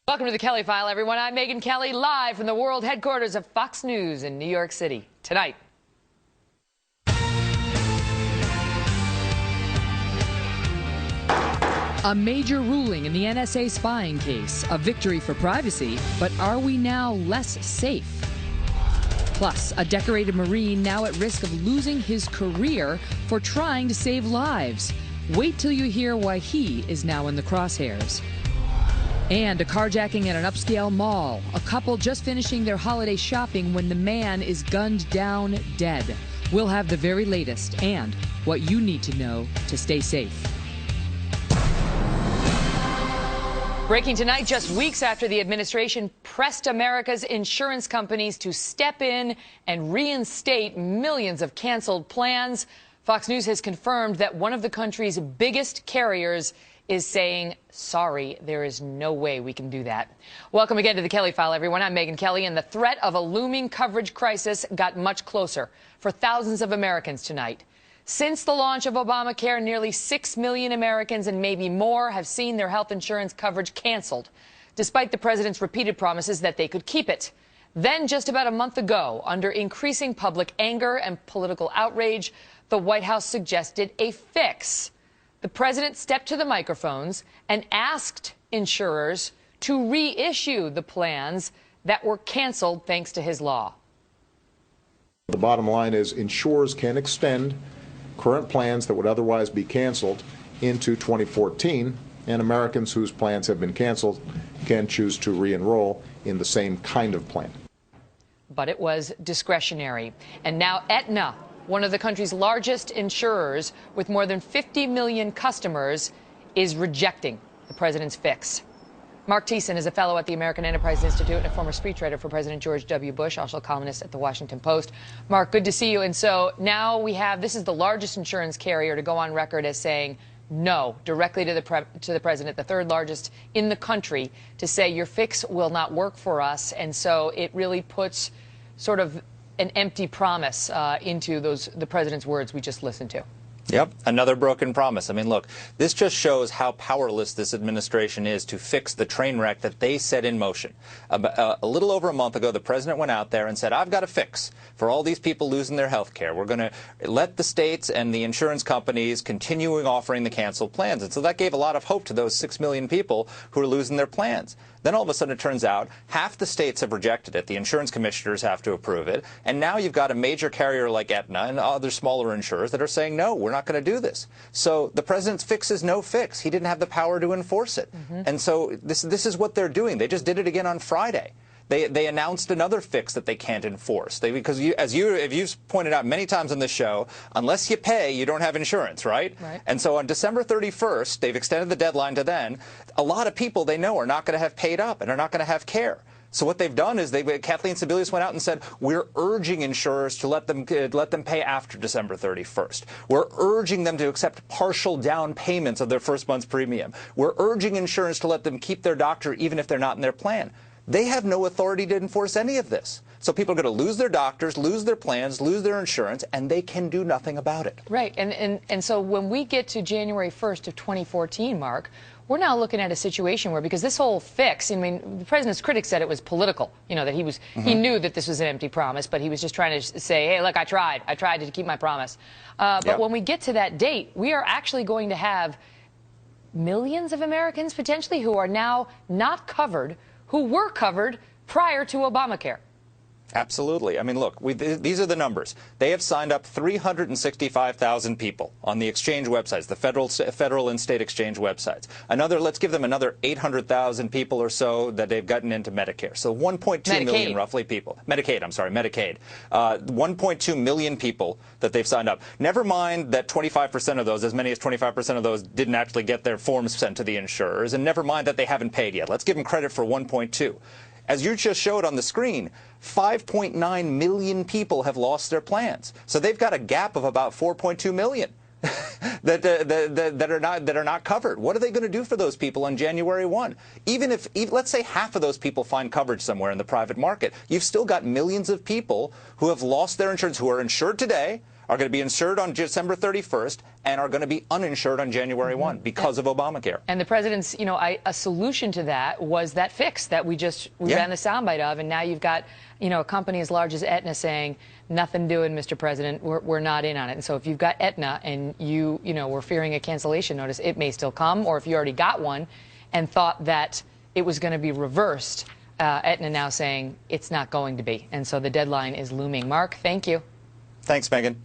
Welcome to the Kelly File, everyone. I'm Megyn Kelly, live from the world headquarters of Fox News in New York City. Tonight, a major ruling in the NSA spying case, a victory for privacy, but are we now less safe? Plus, a decorated Marine now at risk of losing his career for trying to save lives. Wait till you hear why he is now in the crosshairs. And a carjacking at an upscale mall. A couple just finishing their holiday shopping when the man is gunned down dead. We'll have the very latest and what you need to know to stay safe. breaking tonight, just weeks after the administration pressed America's insurance companies to step in and reinstate millions of canceled plans, Fox News has confirmed that one of the country's biggest carriers is saying, sorry, there is no way we can do that. Welcome again to the Kelly File, everyone. I'm Megyn Kelly, and the threat of a looming coverage crisis got much closer for thousands of Americans tonight. Since the launch of Obamacare, nearly 6 million Americans and maybe more have seen their health insurance coverage canceled, despite the president's repeated promises that they could keep it. Then, just about a month ago, under increasing public anger and political outrage, the White House suggested a fix. The president stepped to the microphones and asked insurers to reissue the plans that were canceled thanks to his law. The bottom line is insurers can extend current plans that would otherwise be canceled into 2014, and Americans whose plans have been canceled can choose to re-enroll in the same kind of plan. But it was discretionary. And now Aetna, one of the country's largest insurers with more than 50 million customers, is rejecting the president's fix. Mark Thiessen is a fellow at the American Enterprise Institute and a former speechwriter for President George W. Bush, also a columnist at the Washington Post. Mark, good to see you. And so now we have, this is the largest insurance carrier to go on record as saying no directly to the president, the third largest in the country, to say your fix will not work for us. And so it really puts sort of an empty promise into the president's words we just listened to. Yep, another broken promise. I mean, look, this just shows how powerless this administration is to fix the train wreck that they set in motion. A little over a month ago, the president went out there and said, I've got a fix for all these people losing their health care. We're going to let the states and the insurance companies continue offering the canceled plans. And so that gave a lot of hope to those 6 million people who are losing their plans. Then all of a sudden it turns out half the states have rejected it. The insurance commissioners have to approve it. And now you've got a major carrier like Aetna and other smaller insurers that are saying, no, we're not going to do this. So the president's fix is no fix. He didn't have the power to enforce it. And so this is what they're doing. They just did it again on Friday. They announced another fix that they can't enforce. Because as you've pointed out many times on this show, unless you pay, you don't have insurance, right? And so on December 31st, they've extended the deadline to then. A lot of people they know are not going to have paid up and are not going to have care. So what they've done is Kathleen Sebelius went out and said, we're urging insurers to let them pay after December 31st. We're urging them to accept partial down payments of their first month's premium. We're urging insurers to let them keep their doctor even if they're not in their plan. They have no authority to enforce any of this. So people are going to lose their doctors, lose their plans, lose their insurance, and they can do nothing about it. Right. And so when we get to January 1st of 2014, Mark, we're now looking at a situation where, because this whole fix, I mean, the president's critics said it was political, you know, that he knew that this was an empty promise, but he was just trying to say, hey, look, I tried to keep my promise. But when we get to that date, we are actually going to have millions of Americans potentially who are now not covered, who were covered prior to Obamacare. Absolutely. I mean, look, these are the numbers. They have signed up 365,000 people on the exchange websites, the federal and state exchange websites. Let's give them another 800,000 people or so that they've gotten into Medicare. So 1.2 million roughly people. Medicaid. 1.2 million people that they've signed up. Never mind that 25% of those, as many as 25% of those, didn't actually get their forms sent to the insurers. And never mind that they haven't paid yet. Let's give them credit for 1.2. As you just showed on the screen, 5.9 million people have lost their plans. So they've got a gap of about 4.2 million that are not covered. What are they going to do for those people on January 1? Even if let's say half of those people find coverage somewhere in the private market, you've still got millions of people who have lost their insurance, who are insured today, are going to be insured on December 31st and are going to be uninsured on January 1 because of Obamacare. And the president's, a solution to that was that fix that we ran the soundbite of, and now you've got, a company as large as Aetna saying, nothing doing, Mr. President, we're not in on it. And so if you've got Aetna and we're fearing a cancellation notice, it may still come, or if you already got one and thought that it was going to be reversed, Aetna now saying it's not going to be. And so the deadline is looming. Mark, thank you. Thanks, Megan.